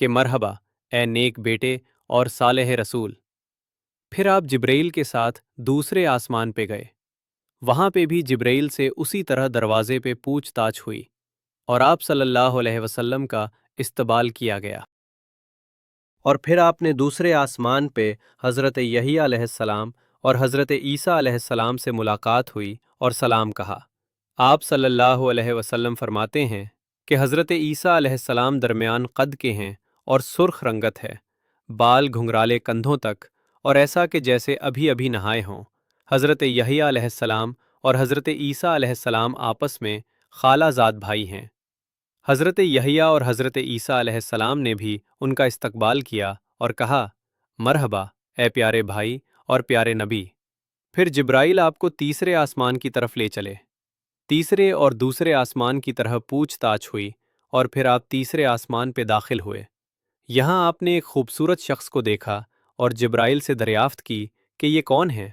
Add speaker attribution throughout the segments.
Speaker 1: کہ مرحبا اے نیک بیٹے اور صالح رسول۔ پھر آپ جبرائیل کے ساتھ دوسرے آسمان پہ گئے، وہاں پہ بھی جبرائیل سے اسی طرح دروازے پہ پوچھ تاچھ ہوئی اور آپ صلی اللہ علیہ وسلم کا استقبال کیا گیا۔ اور پھر آپ نے دوسرے آسمان پہ حضرت یحییٰ علیہ السلام اور حضرت عیسیٰ علیہ السلام سے ملاقات ہوئی اور سلام کہا۔ آپ صلی اللہ علیہ وسلم فرماتے ہیں کہ حضرت عیسیٰ علیہ السلام درمیان قد کے ہیں اور سرخ رنگت ہے، بال گھنگرالے کندھوں تک اور ایسا کہ جیسے ابھی ابھی نہائے ہوں۔ حضرت یحییٰ علیہ السلام اور حضرت عیسیٰ علیہ السلام آپس میں خالہ زاد بھائی ہیں۔ حضرت یحییٰ اور حضرت عیسیٰ علیہ السلام نے بھی ان کا استقبال کیا اور کہا، مرحبا اے پیارے بھائی اور پیارے نبی۔ پھر جبرائیل آپ کو تیسرے آسمان کی طرف لے چلے، تیسرے اور دوسرے آسمان کی طرح پوچھ تاچھ ہوئی اور پھر آپ تیسرے آسمان پہ داخل ہوئے۔ یہاں آپ نے ایک خوبصورت شخص کو دیکھا اور جبرائیل سے دریافت کی کہ یہ کون ہے؟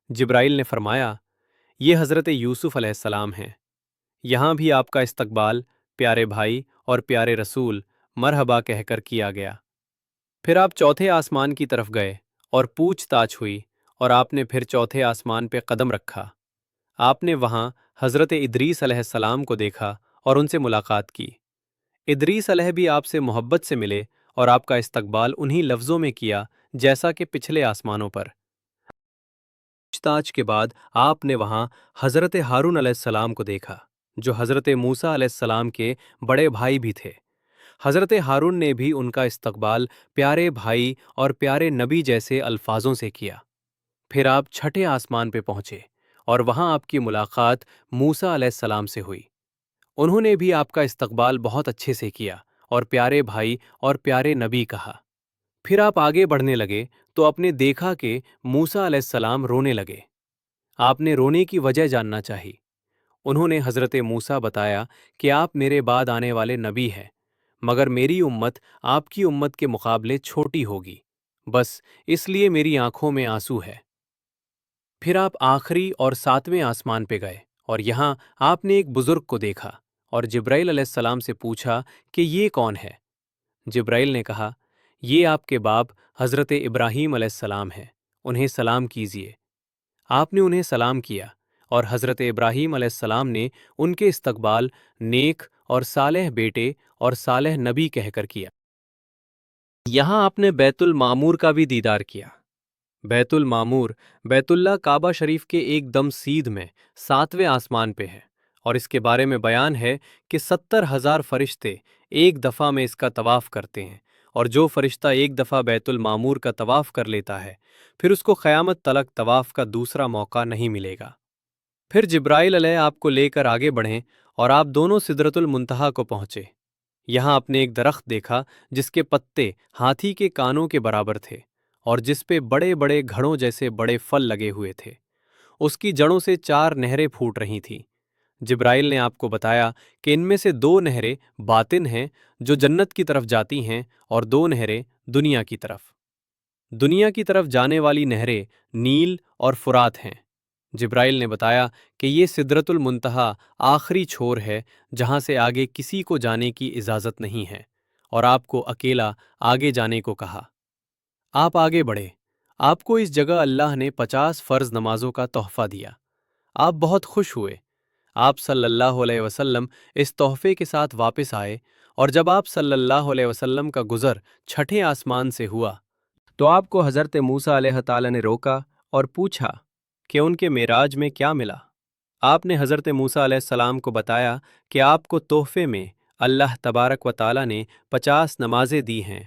Speaker 1: جبرائیل نے فرمایا، یہ حضرت یوسف علیہ السلام ہیں۔ یہاں بھی آپ کا استقبال پیارے بھائی اور پیارے رسول مرحبا کہہ کر کیا گیا۔ پھر آپ چوتھے آسمان کی طرف گئے اور پوچھ تاچھ ہوئی اور آپ نے پھر چوتھے آسمان پہ قدم رکھا۔ آپ نے وہاں حضرت ادریس علیہ السلام کو دیکھا اور ان سے ملاقات کی۔ ادریس علیہ بھی آپ سے محبت سے ملے اور آپ کا استقبال انہی لفظوں میں کیا جیسا کہ پچھلے آسمانوں پر۔ پوچھ تاچھ کے بعد آپ نے وہاں حضرت ہارون علیہ السلام کو دیکھا، جو حضرت موسیٰ علیہ السلام کے بڑے بھائی بھی تھے۔ حضرت ہارون نے بھی ان کا استقبال پیارے بھائی اور پیارے نبی جیسے الفاظوں سے کیا۔ پھر آپ چھٹے آسمان پہ پہنچے اور وہاں آپ کی ملاقات موسیٰ علیہ السلام سے ہوئی۔ انہوں نے بھی آپ کا استقبال بہت اچھے سے کیا اور پیارے بھائی اور پیارے نبی کہا۔ پھر آپ آگے بڑھنے لگے تو آپ نے دیکھا کہ موسیٰ علیہ السلام رونے لگے۔ آپ نے رونے کی وجہ جاننا چاہی۔ انہوں نے حضرت موسیٰ بتایا کہ آپ میرے بعد آنے والے نبی ہیں، مگر میری امت آپ کی امت کے مقابلے چھوٹی ہوگی، بس اس لیے میری آنکھوں میں آنسو ہے۔ پھر آپ آخری اور ساتویں آسمان پہ گئے اور یہاں آپ نے ایک بزرگ کو دیکھا اور جبرائیل علیہ السلام سے پوچھا کہ یہ کون ہے؟ جبرائیل نے کہا، یہ آپ کے باپ حضرت ابراہیم علیہ السلام ہیں، انہیں سلام کیجیے۔ آپ نے انہیں سلام کیا اور حضرت ابراہیم علیہ السلام نے ان کے استقبال نیک اور صالح بیٹے اور صالح نبی کہہ کر کیا۔ یہاں آپ نے بیت المعمور کا بھی دیدار کیا۔ بیت المعمور بیت اللہ کعبہ شریف کے ایک دم سیدھ میں 7ویں آسمان پہ ہے، اور اس کے بارے میں بیان ہے کہ 70,000 فرشتے ایک دفعہ میں اس کا طواف کرتے ہیں، اور جو فرشتہ ایک دفعہ بیت المعمور کا طواف کر لیتا ہے پھر اس کو قیامت تلک طواف کا دوسرا موقع نہیں ملے گا۔ پھر جبرائیل علیہ آپ کو لے کر آگے بڑھیں اور آپ دونوں سدرۃ المنتہا کو پہنچے۔ یہاں آپ نے ایک درخت دیکھا جس کے پتے ہاتھی کے کانوں کے برابر تھے اور جس پہ بڑے بڑے گھڑوں جیسے بڑے پھل لگے ہوئے تھے۔ اس کی جڑوں سے 4 نہریں پھوٹ رہی تھیں۔ جبرائیل نے آپ کو بتایا کہ ان میں سے 2 نہریں باطن ہیں جو جنت کی طرف جاتی ہیں اور 2 نہریں دنیا کی طرف۔ دنیا کی طرف جانے والی نہریں نیل اور فرات ہیں۔ جبرائیل نے بتایا کہ یہ سدرۃ المنتہا آخری چھور ہے جہاں سے آگے کسی کو جانے کی اجازت نہیں ہے، اور آپ کو اکیلا آگے جانے کو کہا۔ آپ آگے بڑھے، آپ کو اس جگہ اللہ نے 50 فرض نمازوں کا تحفہ دیا۔ آپ بہت خوش ہوئے۔ آپ صلی اللہ علیہ وسلم اس تحفے کے ساتھ واپس آئے، اور جب آپ صلی اللہ علیہ وسلم کا گزر چھٹے آسمان سے ہوا تو آپ کو حضرت موسیٰ علیہ تعالیٰ نے روکا اور پوچھا کہ ان کے معراج میں کیا ملا؟ آپ نے حضرت موسیٰ علیہ السلام کو بتایا کہ آپ کو تحفے میں اللہ تبارک و تعالیٰ نے 50 نمازیں دی ہیں۔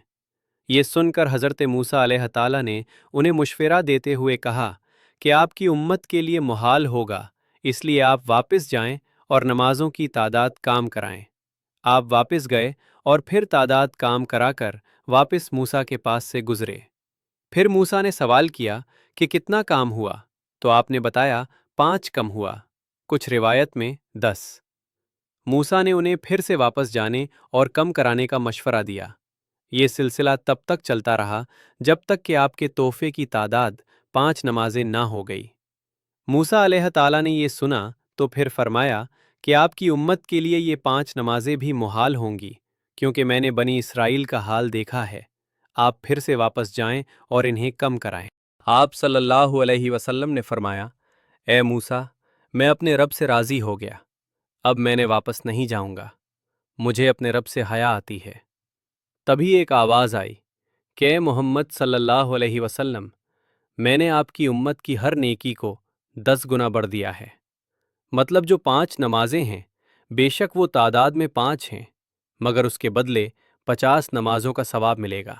Speaker 1: یہ سن کر حضرت موسیٰ علیہ تعالیٰ نے انہیں مشورہ دیتے ہوئے کہا کہ آپ کی امت کے لیے محال ہوگا، اس لیے آپ واپس جائیں اور نمازوں کی تعداد کام کرائیں۔ آپ واپس گئے اور پھر تعداد کام کرا کر واپس موسیٰ کے پاس سے گزرے۔ پھر موسیٰ نے سوال کیا کہ کتنا کام ہوا؟ تو آپ نے بتایا 5 کم ہوا، کچھ روایت میں 10۔ موسیٰ نے انہیں پھر سے واپس جانے اور کم کرانے کا مشورہ دیا۔ یہ سلسلہ تب تک چلتا رہا جب تک کہ آپ کے تحفے کی تعداد 5 نمازیں نہ ہو گئی۔ موسیٰ علیہ تعالیٰ نے یہ سنا تو پھر فرمایا کہ آپ کی امت کے لیے یہ 5 نمازیں بھی محال ہوں گی، کیونکہ میں نے بنی اسرائیل کا حال دیکھا ہے۔ آپ پھر سے واپس جائیں اور انہیں کم کرائیں۔ آپ صلی اللہ علیہ وسلم نے فرمایا، اے موسیٰ، میں اپنے رب سے راضی ہو گیا، اب میں نے واپس نہیں جاؤں گا، مجھے اپنے رب سے حیا آتی ہے۔ تبھی ایک آواز آئی کہ اے محمد صلی اللہ علیہ وسلم، میں نے آپ کی امت کی ہر نیکی کو 10 گنا بڑھ دیا ہے۔ مطلب جو 5 نمازیں ہیں، بے شک وہ تعداد میں 5 ہیں، مگر اس کے بدلے 50 نمازوں کا ثواب ملے گا۔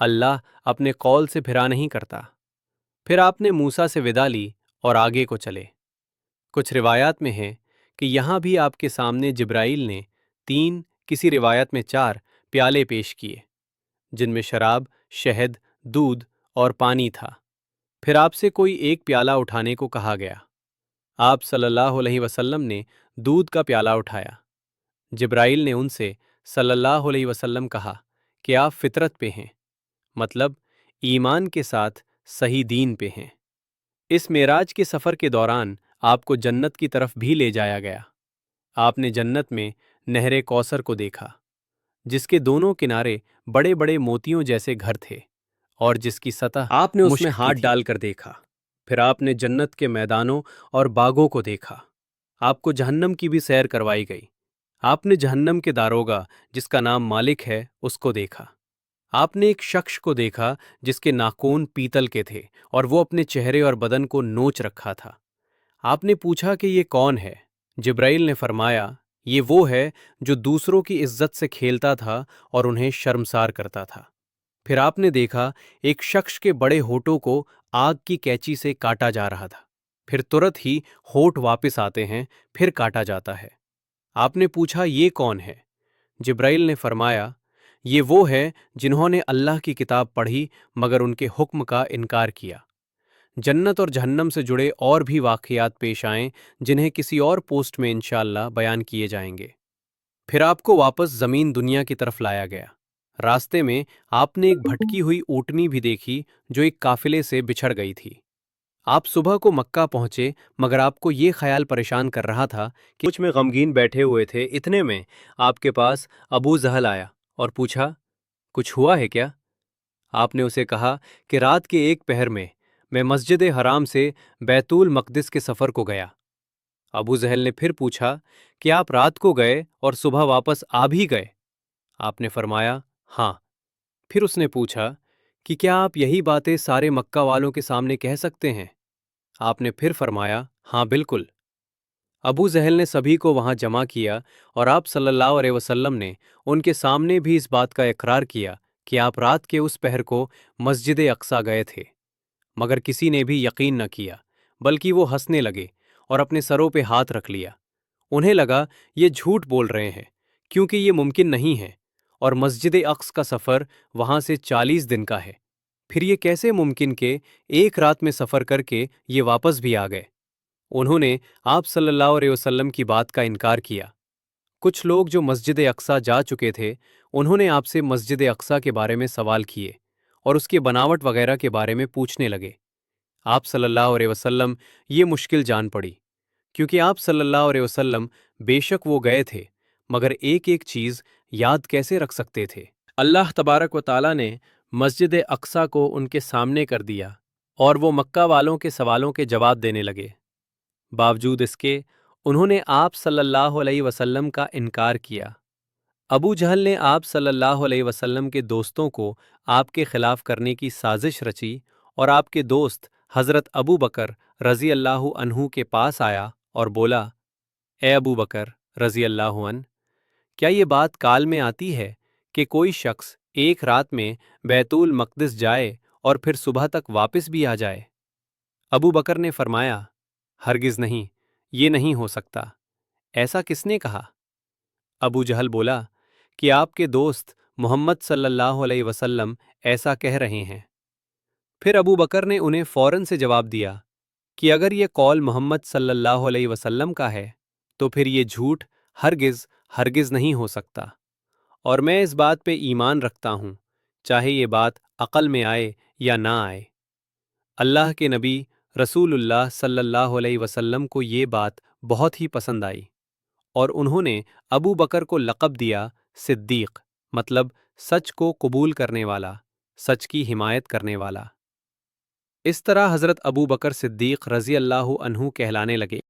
Speaker 1: اللہ اپنے قول سے پھرا نہیں کرتا۔ پھر آپ نے موسیٰ سے وداع لی اور آگے کو چلے۔ کچھ روایات میں ہے کہ یہاں بھی آپ کے سامنے جبرائیل نے 3، کسی روایت میں 4 پیالے پیش کیے، جن میں شراب، شہد، دودھ اور پانی تھا۔ پھر آپ سے کوئی ایک پیالہ اٹھانے کو کہا گیا۔ آپ صلی اللہ علیہ وسلم نے دودھ کا پیالہ اٹھایا۔ جبرائیل نے ان سے صلی اللہ علیہ وسلم کہا کہ آپ فطرت پہ ہیں، مطلب ایمان کے ساتھ صحیح دین پہ ہیں۔ اس معراج کے سفر کے دوران آپ کو جنت کی طرف بھی لے جایا گیا۔ آپ نے جنت میں نہر کوثر کو دیکھا، جس کے دونوں کنارے بڑے بڑے موتیوں جیسے گھر تھے اور جس کی سطح آپ نے اس میں ہاتھ ڈال کر دیکھا۔ پھر آپ نے جنت کے میدانوں اور باغوں کو دیکھا۔ آپ کو جہنم کی بھی سیر کروائی گئی۔ آپ نے جہنم کے داروغہ، جس کا نام مالک ہے، اس کو دیکھا۔ آپ نے ایک شخص کو دیکھا جس کے ناخن پیتل کے تھے اور وہ اپنے چہرے اور بدن کو نوچ رکھا تھا۔ آپ نے پوچھا کہ یہ کون ہے؟ جبرائیل نے فرمایا، یہ وہ ہے جو دوسروں کی عزت سے کھیلتا تھا اور انہیں شرمسار کرتا تھا۔ پھر آپ نے دیکھا ایک شخص کے بڑے ہونٹوں کو آگ کی کینچی سے کاٹا جا رہا تھا، پھر ترت ہی ہونٹ واپس آتے ہیں، پھر کاٹا جاتا ہے۔ آپ نے پوچھا یہ کون ہے؟ جبرائیل نے فرمایا، یہ وہ ہے جنہوں نے اللہ کی کتاب پڑھی مگر ان کے حکم کا انکار کیا۔ جنت اور جہنم سے جڑے اور بھی واقعات پیش آئیں جنہیں کسی اور پوسٹ میں انشاءاللہ بیان کیے جائیں گے۔ پھر آپ کو واپس زمین دنیا کی طرف لایا گیا۔ راستے میں آپ نے ایک بھٹکی ہوئی اونٹنی بھی دیکھی جو ایک قافلے سے بچھڑ گئی تھی۔ آپ صبح کو مکہ پہنچے مگر آپ کو یہ خیال پریشان کر رہا تھا کہ کچھ میں غمگین بیٹھے ہوئے تھے۔ اتنے میں آپ کے پاس ابو جہل آیا اور پوچھا، کچھ ہوا ہے کیا؟ آپ نے اسے کہا کہ رات کے ایک پہر میں مسجد حرام سے بیت المقدس کے سفر کو گیا۔ ابو جہل نے پھر پوچھا کہ آپ رات کو گئے اور صبح واپس آ بھی گئے؟ آپ نے فرمایا ہاں۔ پھر اس نے پوچھا کہ کیا آپ یہی باتیں سارے مکہ والوں کے سامنے کہہ سکتے ہیں؟ آپ نے پھر فرمایا ہاں بالکل۔ ابو جہل نے سبھی کو وہاں جمع کیا اور آپ صلی اللہ علیہ وسلم نے ان کے سامنے بھی اس بات کا اقرار کیا کہ آپ رات کے اس پہر کو مسجد اقصیٰ گئے تھے، مگر کسی نے بھی یقین نہ کیا، بلکہ وہ ہنسنے لگے اور اپنے سروں پہ ہاتھ رکھ لیا۔ انہیں لگا یہ جھوٹ بول رہے ہیں کیونکہ یہ ممکن نہیں ہے، اور مسجد اقصیٰ کا سفر وہاں سے 40 دن کا ہے، پھر یہ کیسے ممکن کہ ایک رات میں سفر کر کے یہ واپس بھی آ گئے؟ انہوں نے آپ صلی اللہ علیہ وسلم کی بات کا انکار کیا۔ کچھ لوگ جو مسجد اقصیٰ جا چکے تھے، انہوں نے آپ سے مسجد اقصیٰ کے بارے میں سوال کیے اور اس کے بناوٹ وغیرہ کے بارے میں پوچھنے لگے۔ آپ صلی اللہ علیہ وسلم یہ مشکل جان پڑی، کیونکہ آپ صلی اللہ علیہ وسلم بے شک وہ گئے تھے مگر ایک ایک چیز یاد کیسے رکھ سکتے تھے؟ اللہ تبارک و تعالیٰ نے مسجد اقصیٰ کو ان کے سامنے کر دیا اور وہ مکہ والوں کے سوالوں کے جواب دینے لگے۔ باوجود اس کے انہوں نے آپ صلی اللہ علیہ وسلم کا انکار کیا۔ ابو جہل نے آپ صلی اللہ علیہ وسلم کے دوستوں کو آپ کے خلاف کرنے کی سازش رچی اور آپ کے دوست حضرت ابو بکر رضی اللہ عنہ کے پاس آیا اور بولا، اے ابو بکر رضی اللہ عنہ، کیا یہ بات کال میں آتی ہے کہ کوئی شخص ایک رات میں بیت المقدس جائے اور پھر صبح تک واپس بھی آ جائے؟ ابو بکر نے فرمایا، ہرگز نہیں، یہ نہیں ہو سکتا۔ ایسا کس نے کہا؟ ابو جہل بولا کہ آپ کے دوست محمد صلی اللہ علیہ وسلم ایسا کہہ رہے ہیں۔ پھر ابو بکر نے انہیں فوراً سے جواب دیا کہ اگر یہ قول محمد صلی اللہ علیہ وسلم کا ہے تو پھر یہ جھوٹ ہرگز ہرگز نہیں ہو سکتا، اور میں اس بات پہ ایمان رکھتا ہوں چاہے یہ بات عقل میں آئے یا نہ آئے۔ اللہ کے نبی رسول اللہ صلی اللہ علیہ وسلم کو یہ بات بہت ہی پسند آئی اور انہوں نے ابو بکر کو لقب دیا صدیق مطلب سچ کو قبول کرنے والا، سچ کی حمایت کرنے والا۔ اس طرح حضرت ابو بکر صدیق رضی اللہ عنہ کہلانے لگے۔